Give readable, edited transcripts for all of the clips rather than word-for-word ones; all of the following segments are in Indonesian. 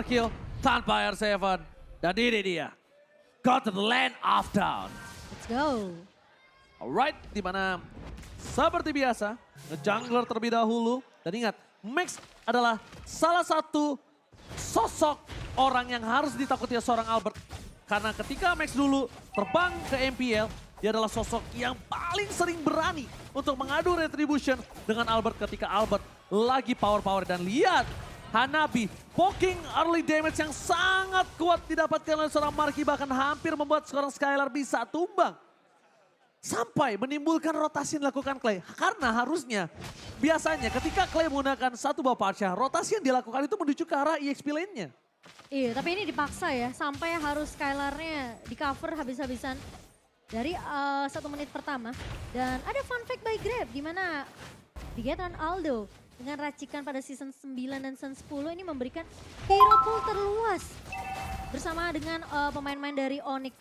Kill tanpa R7. Dan ini dia. Go to the land of down. Let's go. Alright, dimana seperti biasa, jungler terlebih dahulu. Dan ingat, Max adalah salah satu sosok orang yang harus ditakuti seorang Albert. Karena ketika Max dulu terbang ke MPL, dia adalah sosok yang paling sering berani untuk mengadu retribution dengan Albert ketika Albert lagi power-power. Dan lihat, Hanabi poking early damage yang sangat kuat didapatkan oleh seorang Marky, bahkan hampir membuat seorang Skylar bisa tumbang. Sampai menimbulkan rotasi yang dilakukan Clay. Karena harusnya, biasanya ketika Clay menggunakan satu buah Parcha, rotasi yang dilakukan itu menuju ke arah EXP lane-nya. Iya, tapi ini dipaksa ya, sampai harus Skylar-nya di cover habis-habisan dari 1 menit pertama. Dan ada fun fact by Grab, di mana Bigetron Aldo dengan racikan pada season 9 dan season 10 ini memberikan hero pool terluas bersama dengan pemain-pemain dari Onyx.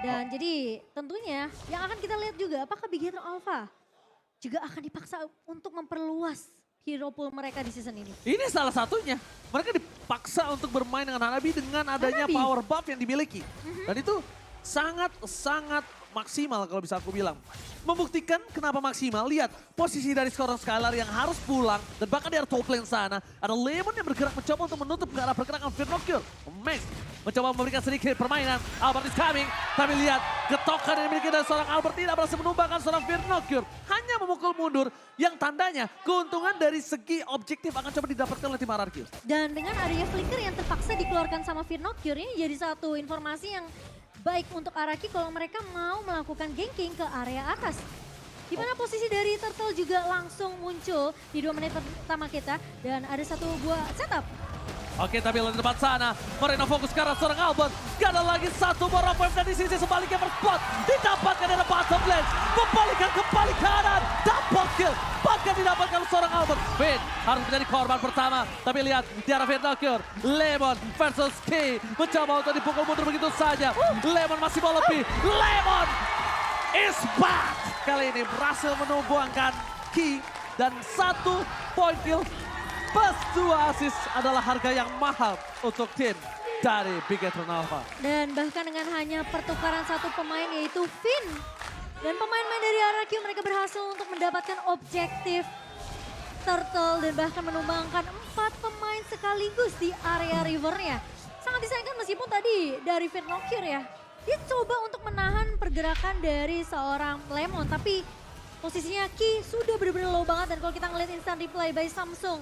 Dan jadi tentunya yang akan kita lihat juga apakah Bigetron Alpha juga akan dipaksa untuk memperluas hero pool mereka di season ini. Ini salah satunya. Mereka dipaksa untuk bermain dengan Hanabi dengan adanya power buff yang dimiliki. Dan itu sangat-sangat maksimal kalau bisa aku bilang. Membuktikan kenapa maksimal, lihat posisi dari seorang Skylar yang harus pulang. Dan bahkan di arah top lane sana, ada Lemon yang bergerak mencoba untuk menutup ke arah pergerakan Firnocure. Max mencoba memberikan sedikit permainan, Albert is coming. Tapi lihat, getokan yang dimiliki dari seorang Albert tidak berhasil menumbangkan seorang Firnocure. Hanya memukul mundur, yang tandanya keuntungan dari segi objektif akan coba didapatkan oleh tim Ararkius. Dan dengan adanya flicker yang terpaksa dikeluarkan sama Firnocure, ini jadi satu informasi yang baik untuk Araki kalau mereka mau melakukan ganking ke area atas. Di mana posisi dari Turtle juga langsung muncul di 2 menit pertama kita. Dan ada satu buah setup. Oke, tapi di depan sana, Moreno fokus ke arah seorang Albert. Gak ada lagi satu more wave dan di sisi sebaliknya berspot. Didapatkan dari bottom lane. Membalikan kembali kanan. Double kill. Bahkan didapatkan seorang Albert. Finn harus menjadi korban pertama. Tapi lihat, di arah Firnocure. Lemon versus Key. Mencoba untuk dipukul mundur begitu saja. Lemon masih mau lebih. Lemon is back. Kali ini berhasil menumbangkan Key. Dan 1 point kill. Plus 2 assist adalah harga yang mahal untuk tim dari Bigetron Alpha. Dan bahkan dengan hanya pertukaran satu pemain yaitu Finn. Dan pemain-pemain dari Araki mereka berhasil untuk mendapatkan objektif Turtle dan bahkan menumbangkan 4 pemain sekaligus di area rivernya. Sangat disayangkan meskipun tadi dari Firnocure ya. Dia coba untuk menahan pergerakan dari seorang Lemon. Tapi posisinya Ki sudah benar-benar low banget. Dan kalau kita ngeliat instant replay by Samsung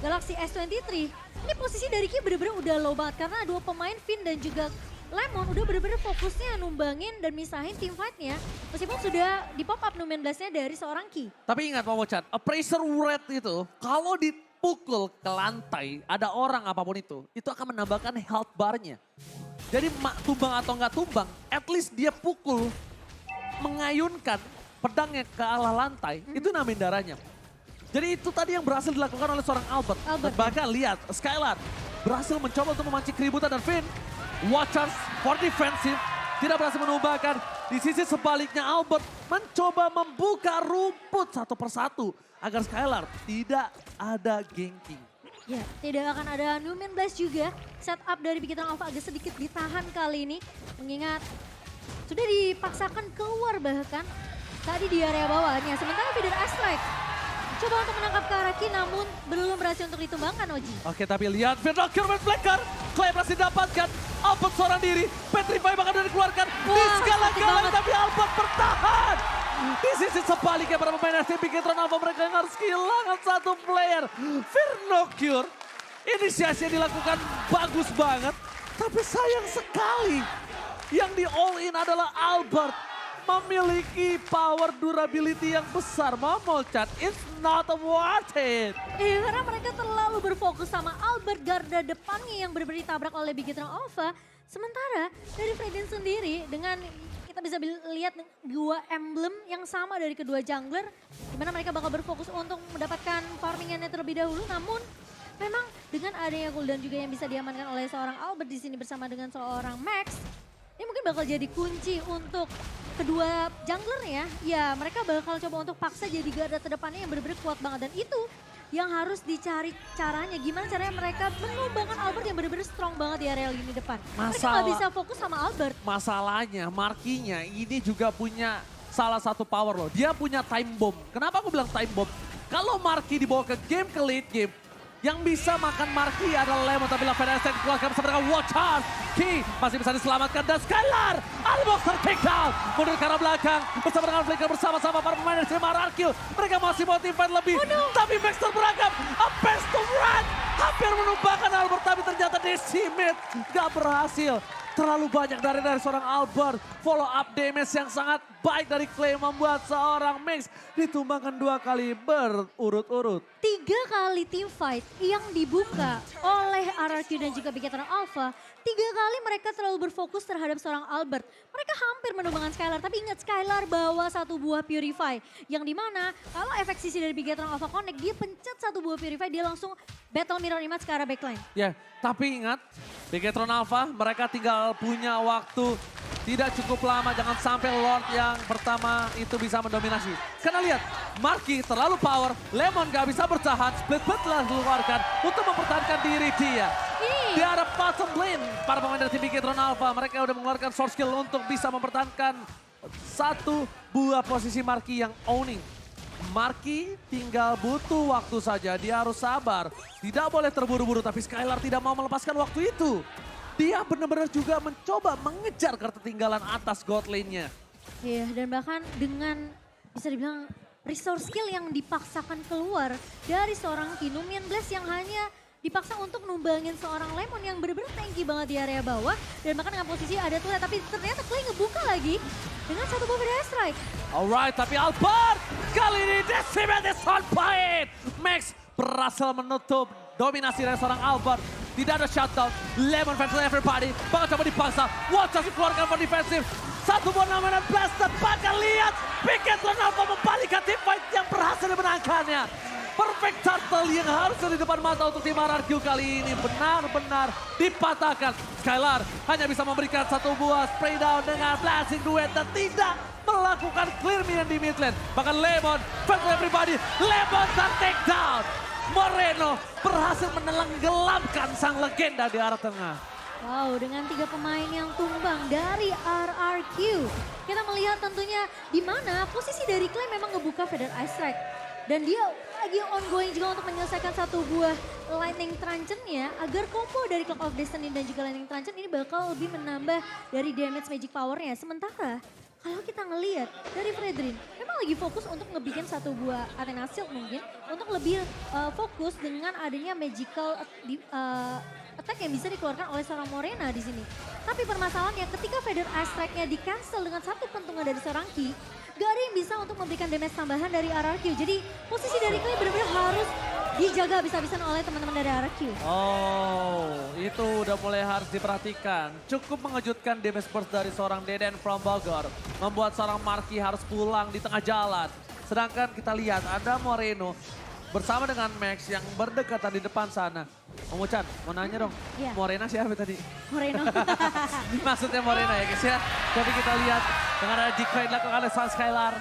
Galaxy S23, ini posisi dari Ki bener-bener udah low banget karena 2 pemain Finn dan juga Lemon udah bener-bener fokusnya numbangin dan misahin team fight-nya. Meskipun sudah di pop up Numen Blast-nya dari seorang Ki. Tapi ingat Pak Mocan, appraiser rate itu kalau dipukul ke lantai, ada orang apapun itu akan menambahkan health bar-nya. Jadi tumbang atau nggak tumbang, at least dia pukul, mengayunkan pedangnya ke arah lantai, itu nambahin darahnya. Jadi itu tadi yang berhasil dilakukan oleh seorang Albert. Dan bahkan lihat, Skylar berhasil mencoba untuk memancing keributan dan Finn. Watchers for defensive, tidak berhasil menumbangkan. Di sisi sebaliknya Albert mencoba membuka rumput satu persatu. Agar Skylar tidak ada ganking. Ya, tidak akan ada Numen Blast juga. Setup dari Bigetron Alpha agak sedikit ditahan kali ini. Mengingat sudah dipaksakan keluar bahkan tadi di area bawahnya. Sementara Feeder Astrike coba untuk menangkap Karaki namun belum berhasil untuk ditumbangkan Oji. Oke, tapi lihat Firnocure main flicker. Clay berhasil dapatkan. Albert seorang diri. Petrify bahkan udah dikeluarkan. Di segala-galanya tapi Albert bertahan. Di sisi sebaliknya para pemain SC Bigetron Alpha mereka yang harus kehilangan satu player. Firnocure. Inisiasi yang dilakukan bagus banget. Tapi sayang sekali. Yang di all in adalah Albert. Memiliki power durability yang besar. Momolchat, it's not worth it. Iya, karena mereka terlalu berfokus sama Albert garda depannya yang benar-benar ditabrak oleh Bigetron Alpha. Sementara dari Fredin sendiri dengan kita bisa lihat 2 emblem yang sama dari kedua jungler. Dimana mereka bakal berfokus untuk mendapatkan farmingannya terlebih dahulu. Namun memang dengan adanya cooldown juga yang bisa diamankan oleh seorang Albert di sini bersama dengan seorang Max. Ini mungkin bakal jadi kunci untuk kedua junglernya. Ya mereka bakal coba untuk paksa jadi garda terdepannya yang benar-benar kuat banget. Dan itu yang harus dicari caranya. Gimana caranya mereka menumbangkan Albert yang benar-benar strong banget di area lini depan. Mereka nggak bisa fokus sama Albert. Masalahnya Markinya ini juga punya salah satu power loh. Dia punya time bomb. Kenapa aku bilang time bomb? Kalau Marki dibawa ke late game, yang bisa makan Marki adalah Lemon, tapi Lavender Ace dikeluarkan bersama dengan Watch Out. Key masih bisa diselamatkan dan Skylar Almost take down. Mundur ke arah belakang bersama dengan Flicker bersama-sama para pemain dari tim RRQ. Mereka masih motivate lebih, tapi Max terperangkap. A best to run. Hampir menumbangkan Albert, tapi ternyata decimate. Gak berhasil. Terlalu banyak dari seorang Albert. Follow up damage yang sangat baik dari Clay membuat seorang Max ditumbangkan 2 kali berurut-urut. 3 kali team fight yang dibuka oleh RRQ dan juga Bigetron Alpha. 3 kali mereka terlalu berfokus terhadap seorang Albert. Mereka hampir menumbangkan Skylar, tapi ingat Skylar bawa 1 buah Purify. Yang dimana kalau efek sisi dari Bigetron Alpha Connect, dia pencet 1 buah Purify, dia langsung battle mirror image ke arah backline. Ya, tapi ingat Bigetron Alpha mereka tinggal punya waktu tidak cukup lama, jangan sampai Lord yang pertama itu bisa mendominasi. Karena lihat, Marky terlalu power, Lemon gak bisa bertahan, Split telah dikeluarkan untuk mempertahankan diri dia. Di arah bottom lane, para pemain dari tim Bigetron Alpha, mereka udah mengeluarkan source skill untuk bisa mempertahankan 1 buah posisi Marky yang owning. Marky tinggal butuh waktu saja, dia harus sabar. Tidak boleh terburu-buru, tapi Skylar tidak mau melepaskan waktu itu. Dia benar-benar juga mencoba mengejar ketertinggalan atas god lane-nya. Iya, dan bahkan dengan bisa dibilang resource skill yang dipaksakan keluar dari seorang Kinumian Blast yang hanya dipaksa untuk numbangin seorang Lemon yang benar-benar tanky banget di area bawah. Dan bahkan dengan posisi ada tuh, tapi ternyata Clay ngebuka lagi dengan 1 buah Fire Strike. Alright, tapi Albert kali ini Decimate is on point. Max berhasil menutup dominasi dari seorang Albert. Tidak ada shutdown, Lemon fans everybody, bakal coba dipaksa. Watch out dikeluarkan for defensive. 1 buah namanya Blast, tepatkan lihat. Bigetron Alpha membalikkan team fight yang berhasil dimenangkannya. Perfect turtle yang harusnya di depan mata untuk tim RRQ kali ini benar-benar dipatahkan. Skylar hanya bisa memberikan 1 buah spray down dengan blasting duet dan tidak melakukan clear minion di mid lane. Bahkan Lemon, fans everybody, Lemon take down. Moreno berhasil menenggelamkan sang legenda di arah tengah. Wow, dengan 3 pemain yang tumbang dari RRQ. Kita melihat tentunya di mana posisi dari Clay memang ngebuka Feather Ice Strike. Dan dia lagi ongoing juga untuk menyelesaikan 1 buah Lightning Truncheon-nya agar combo dari Clock of Destiny dan juga Lightning Truncheon ini bakal lebih menambah dari damage magic power-nya. Sementara kalau kita ngelihat dari Fredrin, memang lagi fokus untuk ngebikin 1 buah Athena Shield mungkin. Untuk lebih fokus dengan adanya magical attack yang bisa dikeluarkan oleh seorang Morena di sini. Tapi permasalahannya ketika Feather Ice Strike-nya di cancel dengan 1 pentungan dari seorang Ki, gak ada yang bisa untuk memberikan damage tambahan dari RRQ. Jadi posisi dari Clay benar-benar harus dijaga habis-habisan oleh teman-teman dari RRQ. Oh, itu udah mulai harus diperhatikan. Cukup mengejutkan damage burst dari seorang Deden from Bogor. Membuat seorang Marky harus pulang di tengah jalan. Sedangkan kita lihat ada Moreno bersama dengan Max yang berdekatan di depan sana. Om Ucan, mau nanya dong, Iya. Morena siapa tadi? Moreno. Maksudnya Morena ya guys ya. Tapi kita lihat dengan ada Jika yang dilakukan oleh Sun Skylar.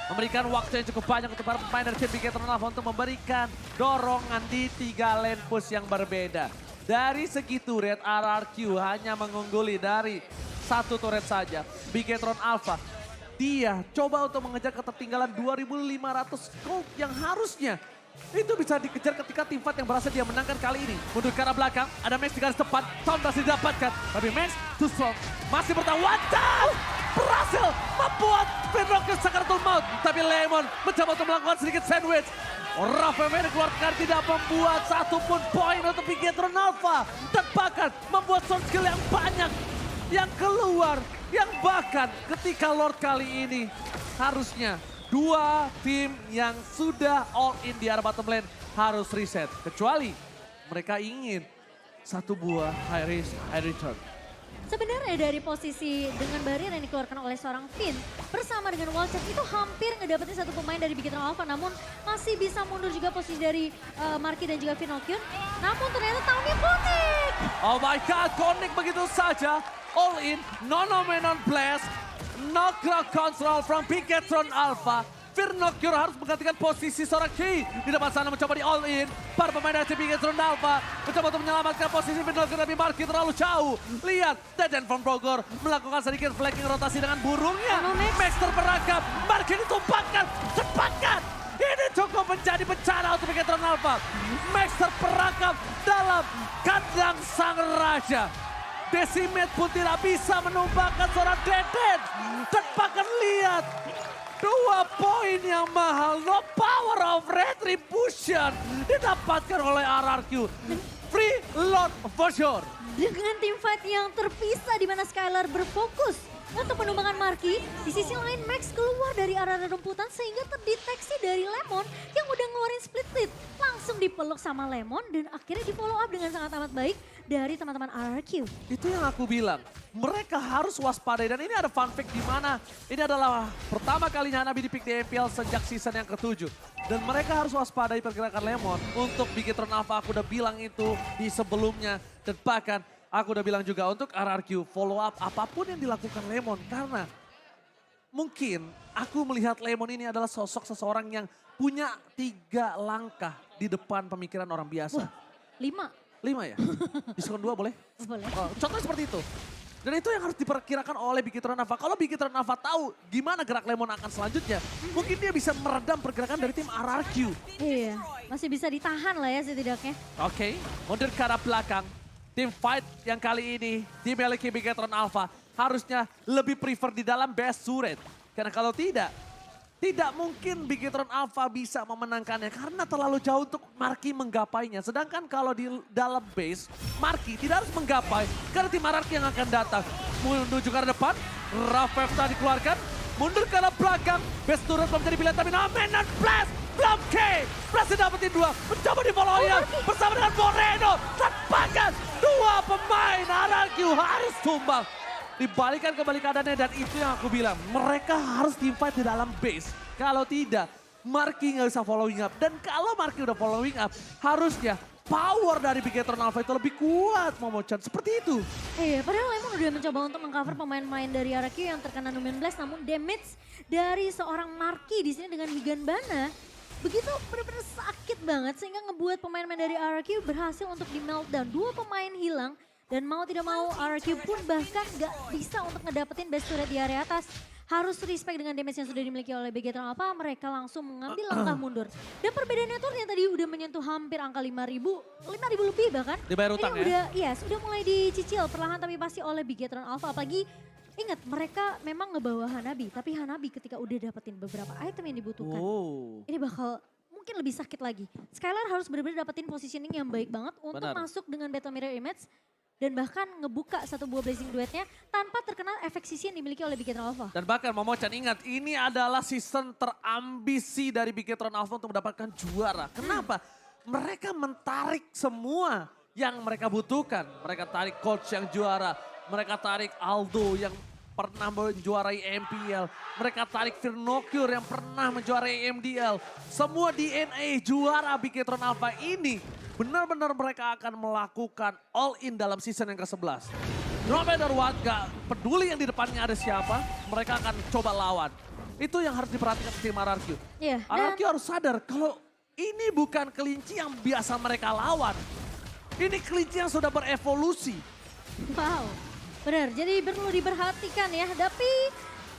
Memberikan waktu yang cukup banyak untuk para pemain dari tim Bigetron Alpha untuk memberikan dorongan di 3 lane push yang berbeda. Dari segi turret, RRQ hanya mengungguli dari 1 turret saja. Bigetron Alpha, dia coba untuk mengejar ketertinggalan 2.500 gold yang harusnya itu bisa dikejar ketika tim fight yang berhasil dia menangkan kali ini. Mundur ke arah belakang, ada Max di garis depan, Sound masih didapatkan. Tapi Max too strong, masih bertahan. Wadaw! Berhasil membuat Finrockers sakaratul maut. Tapi Lemon mencoba untuk melakukan sedikit sandwich. Rafael dikeluarkan tidak membuat 1 pun poin untuk Bigetron Alpha. Dan bahkan membuat sound skill yang banyak yang keluar. Yang bahkan ketika Lord kali ini harusnya 2 tim yang sudah all in di arah bottom lane harus reset. Kecuali mereka ingin 1 buah high risk, high return. Sebenarnya dari posisi dengan barrier yang dikeluarkan oleh seorang Finn bersama dengan Wallcheck itu hampir ngedapetin 1 pemain dari Bigetron Alpha, namun masih bisa mundur juga posisi dari Marky dan juga Finokyun. Namun ternyata Tami Connect. Oh my god, Connect begitu saja. All in, no blast, no crowd control from Bigetron Alpha. Firnocure harus menggantikan posisi seorang Key. Di depan sana mencoba di all in. Para pemain dari Bigetron Alpha mencoba untuk menyelamatkan posisi Firnocure, tapi Marky terlalu jauh. Lihat, Deden from Bogor melakukan sedikit flanking rotasi dengan burungnya. Max terperangkap, Marky ditumpahkan, cepatkan. Ini cukup menjadi bencana untuk Bigetron Alpha. Max terperangkap dalam kandang sang raja. Decimate pun tidak bisa menumbangkan seorang Deden. Dan bahkan lihat, 2 poin yang mahal, no power of retribution didapatkan oleh RRQ. Free Lord for sure. Dengan tim fight yang terpisah di mana Skylar berfokus untuk menumbangkan Marky, di sisi lain Max keluar dari area rumputan sehingga terdeteksi dari Lemon yang udah ngeluarin split lead. Langsung dipeluk sama Lemon dan akhirnya di follow up dengan sangat amat baik dari teman-teman RRQ. Itu yang aku bilang, mereka harus waspadai dan ini ada fun fact di mana ini adalah pertama kalinya Hanabi di-pick di MPL sejak season yang ke-7. Dan mereka harus waspadai pergerakan Lemon untuk Bigetron Alpha, aku udah bilang itu di sebelumnya. Dan bahkan aku udah bilang juga untuk RRQ follow up apapun yang dilakukan Lemon. Karena mungkin aku melihat Lemon ini adalah sosok seseorang yang punya 3 langkah di depan pemikiran orang biasa. 5. 5 ya? Diskon 2 boleh? Boleh. Oh, contohnya seperti itu. Dan itu yang harus diperkirakan oleh Bigetron Alpha. Kalau Bigetron Alpha tahu gimana gerak Lemon akan selanjutnya, mungkin dia bisa meredam pergerakan dari tim RRQ. Iya, masih bisa ditahan lah ya setidaknya. Oke, mundur ke arah belakang. Tim fight yang kali ini dimiliki Bigetron Alpha harusnya lebih prefer di dalam best turret. Karena kalau tidak mungkin Bigetron Alpha bisa memenangkannya karena terlalu jauh untuk Marky menggapainya. Sedangkan kalau di dalam base, Marky tidak harus menggapai karena tim RRQ yang akan datang. Menuju ke arah depan, Rafefta dikeluarkan, mundur ke arah belakang. Base turret belum jadi pilihan tapi Nomenon Blast! Belum K! Blast dapetin 2, mencoba di follow up bersama dengan Moreno. Tepakan, 2 pemain RRQ harus tumbang. Dibalikan kembali keadaannya dan itu yang aku bilang. Mereka harus team fight di dalam base. Kalau tidak, Marky nggak bisa following up. Dan kalau Marky udah following up, harusnya power dari Bigetron Alpha itu lebih kuat, Momochan. Seperti itu. Iya, padahal Lemon udah mencoba untuk mengcover pemain-pemain dari RRQ yang terkena Numen Blast. Namun damage dari seorang Marky di sini dengan Higanbana begitu benar-benar sakit banget. Sehingga ngebuat pemain-pemain dari RRQ berhasil untuk di meltdown. 2 pemain hilang. Dan mau tidak mau RRQ pun bahkan gak bisa untuk ngedapetin best turret di area atas. Harus respect dengan damage yang sudah dimiliki oleh Bigetron Alpha, mereka langsung mengambil langkah mundur. Dan perbedaannya tuh yang tadi udah menyentuh hampir angka 5.000 lebih bahkan. Dibayar utang ini ya? sudah mulai dicicil perlahan tapi pasti oleh Bigetron Alpha. Apalagi ingat mereka memang ngebawa Hanabi, tapi Hanabi ketika udah dapetin beberapa item yang dibutuhkan. Ini bakal mungkin lebih sakit lagi. Skylar harus benar-benar dapetin positioning yang baik banget untuk masuk dengan Battle Mirror Image. Dan bahkan ngebuka 1 buah Blazing Duetnya tanpa terkena efek sisi yang dimiliki oleh Bigetron Alpha. Dan bahkan Momochan ingat, ini adalah season terambisi dari Bigetron Alpha untuk mendapatkan juara. Kenapa? Mereka mentarik semua yang mereka butuhkan. Mereka tarik coach yang juara, mereka tarik Aldo yang pernah menjuarai MPL. Mereka tarik Firnocure yang pernah menjuarai MDL. Semua DNA juara Bigetron Alpha ini benar-benar mereka akan melakukan all in dalam season yang ke-11. No matter what, gak peduli yang di depannya ada siapa, mereka akan coba lawan. Itu yang harus diperhatikan tim RRQ. Iya, RRQ harus sadar kalau ini bukan kelinci yang biasa mereka lawan. Ini kelinci yang sudah berevolusi. Wow, benar. Jadi perlu diperhatikan ya. Tapi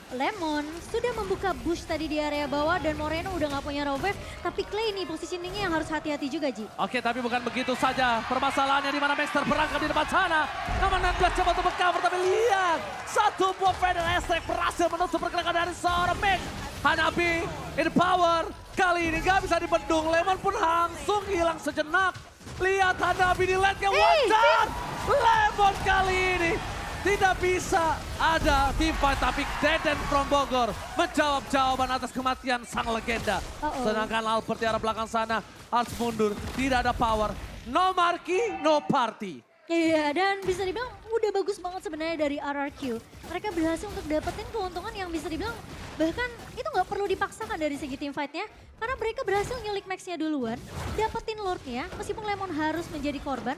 Lemon sudah membuka bush tadi di area bawah dan Moreno udah gak punya Rovef. Tapi Clay nih positioningnya yang harus hati-hati juga Ji. Oke, tapi bukan begitu saja. Permasalahannya di mana Max terperangkap di depan sana. Namun 16 coba untuk cover tapi lihat. 1 buah Feather Astrek berhasil menutup pergerakan dari seorang Max. Hanabi in power. Kali ini gak bisa dibendung. Lemon pun langsung hilang sejenak. Lihat Hanabi di lane-nya wajar. Lemon kali ini tidak bisa ada team fight, tapi Deden from Bogor menjawab jawaban atas kematian sang legenda. Sedangkan Albert di arah belakang sana harus mundur, tidak ada power. No Marky, no party. Iya, dan bisa dibilang udah bagus banget sebenarnya dari RRQ. Mereka berhasil untuk dapetin keuntungan yang bisa dibilang bahkan itu nggak perlu dipaksakan dari segi team fight-nya. Karena mereka berhasil nyulik Max-nya duluan, dapetin Lord-nya meskipun Lemon harus menjadi korban.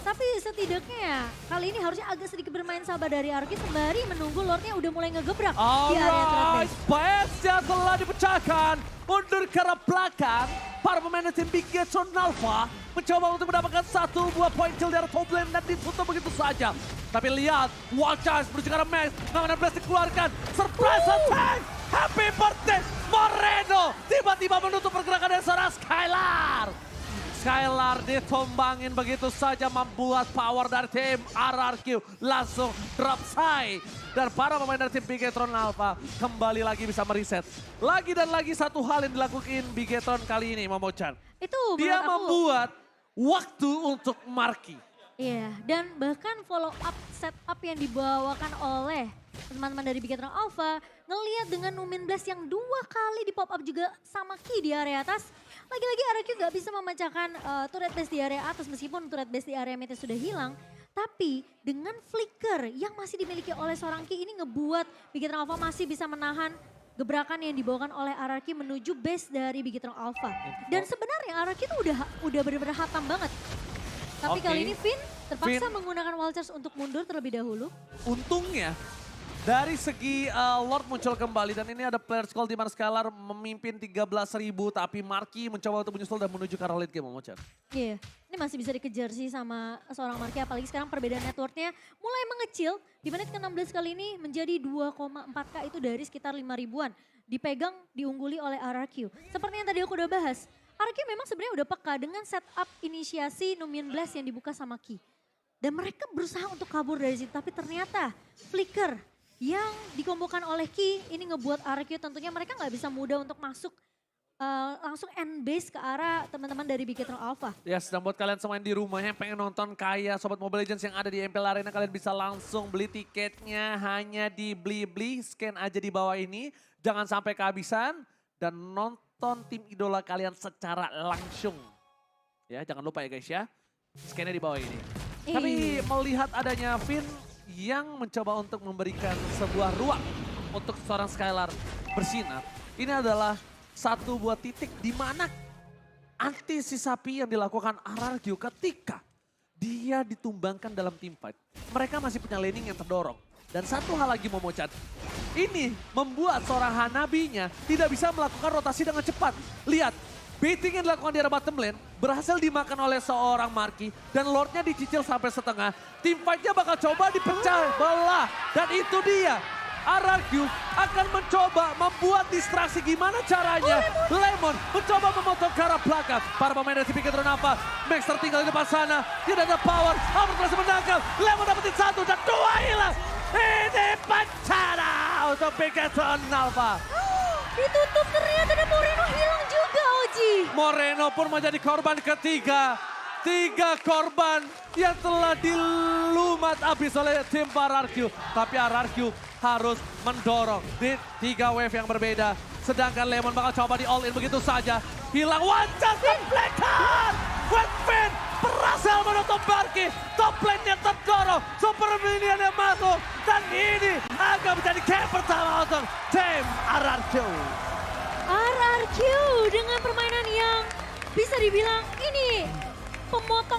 Tapi setidaknya kali ini harusnya agak sedikit bermain sabar dari Arki sembari menunggu Lordnya udah mulai ngegebrak di area threat Alright, base. Base-nya telah dipecahkan. Mundur ke arah belakang. Para pemain tim Bigetron Alpha mencoba untuk mendapatkan satu buah poin kill dari top lane dan ditutup begitu saja. Tapi lihat, Wild Chance menuju ke arah Max. Ngamen Blast dikeluarkan. Surprise attack! Happy birthday Moreno! Tiba-tiba menutup pergerakan dari seorang Skylar. Skylar ditumbangin begitu saja membuat power dari tim RRQ langsung drop side. Dan para pemain dari tim Bigetron Alpha kembali lagi bisa mereset. Lagi dan lagi satu hal yang dilakukan Bigetron kali ini, Momo-chan. Itu Dia menurut aku, membuat waktu untuk Marky. iya, dan bahkan follow up setup yang dibawakan oleh teman-teman dari Bigetron Alpha ngelihat dengan Numin Blast yang 2 kali di pop up juga sama Ki di area atas. Lagi-lagi RRQ nggak bisa memecahkan turret base di area atas meskipun turret base di area mid sudah hilang. Tapi dengan flicker yang masih dimiliki oleh seorang Ki ini ngebuat Bigetron Alpha masih bisa menahan gebrakan yang dibawakan oleh RRQ menuju base dari Bigetron Alpha. Dan sebenarnya RRQ itu udah benar-benar hatam banget. Tapi Oke. kali ini Finn terpaksa Finn. menggunakan Wild Charge untuk mundur terlebih dahulu. Untungnya dari segi Lord muncul kembali dan ini ada player call di mana Skylar memimpin 13.000 tapi Marky mencoba untuk menyusul dan menuju ke arah late game, Momo-chan. Iya, ini masih bisa dikejar sih sama seorang Marky apalagi sekarang perbedaan networknya mulai mengecil. Di menit ke-16 kali ini menjadi 2,4K itu dari sekitar 5 ribuan. Dipegang, diungguli oleh RRQ. Seperti yang tadi aku udah bahas, RRQ memang sebenarnya udah peka dengan setup inisiasi Numian Blast yang dibuka sama Ki. Dan mereka berusaha untuk kabur dari situ tapi ternyata flicker yang dikombokan oleh Ki ini ngebuat RRQ tentunya mereka nggak bisa mudah untuk masuk langsung end base ke arah teman-teman dari Bigetron Alpha. Ya, sedang buat kalian semua yang di rumah yang pengen nonton kayak Sobat Mobile Legends yang ada di MPL Arena, kalian bisa langsung beli tiketnya hanya di Blibli, scan aja di bawah ini. Jangan sampai kehabisan dan nonton tim idola kalian secara langsung. Ya, jangan lupa ya guys ya, scan-nya di bawah ini. Tapi melihat adanya Finn yang mencoba untuk memberikan sebuah ruang untuk seorang Skylar bersinar. Ini adalah satu buah titik di mana antisipasi yang dilakukan RRQ ketika dia ditumbangkan dalam team fight. Mereka masih punya laning yang terdorong. Dan satu hal lagi Momo-chan, ini membuat seorang Hanabinya tidak bisa melakukan rotasi dengan cepat. Lihat, baiting yang dilakukan di arah bottom lane berhasil dimakan oleh seorang Marky dan Lordnya dicicil sampai setengah. Team fight-nya bakal coba dipecah belah dan itu dia. RRQ akan mencoba membuat distraksi gimana caranya. Lemon mencoba memotong ke arah belakang. Para pemain dari Bigetron Alpha. Max tertinggal di depan sana. Tidak ada power. Albert berhasil menangkap. Lemon dapetin 1 dan 2 hilang. Ini bencana untuk Bigetron Alpha. Ditutup ternyata dan Moreno hilang juga Oji. Moreno pun menjadi korban ketiga. 3 korban yang telah dilumat habis oleh tim RRQ. Tapi RRQ harus mendorong di 3 wave yang berbeda. Sedangkan Lemon bakal coba di all in begitu saja. Hilang wajah top lane. Finn berhasil menutup Marky. Top lane-nya terdorong. Super minion yang masuk. Dan ini akan menjadi game pertama untuk tim RRQ. RRQ dengan permainan yang bisa dibilang ini pemotong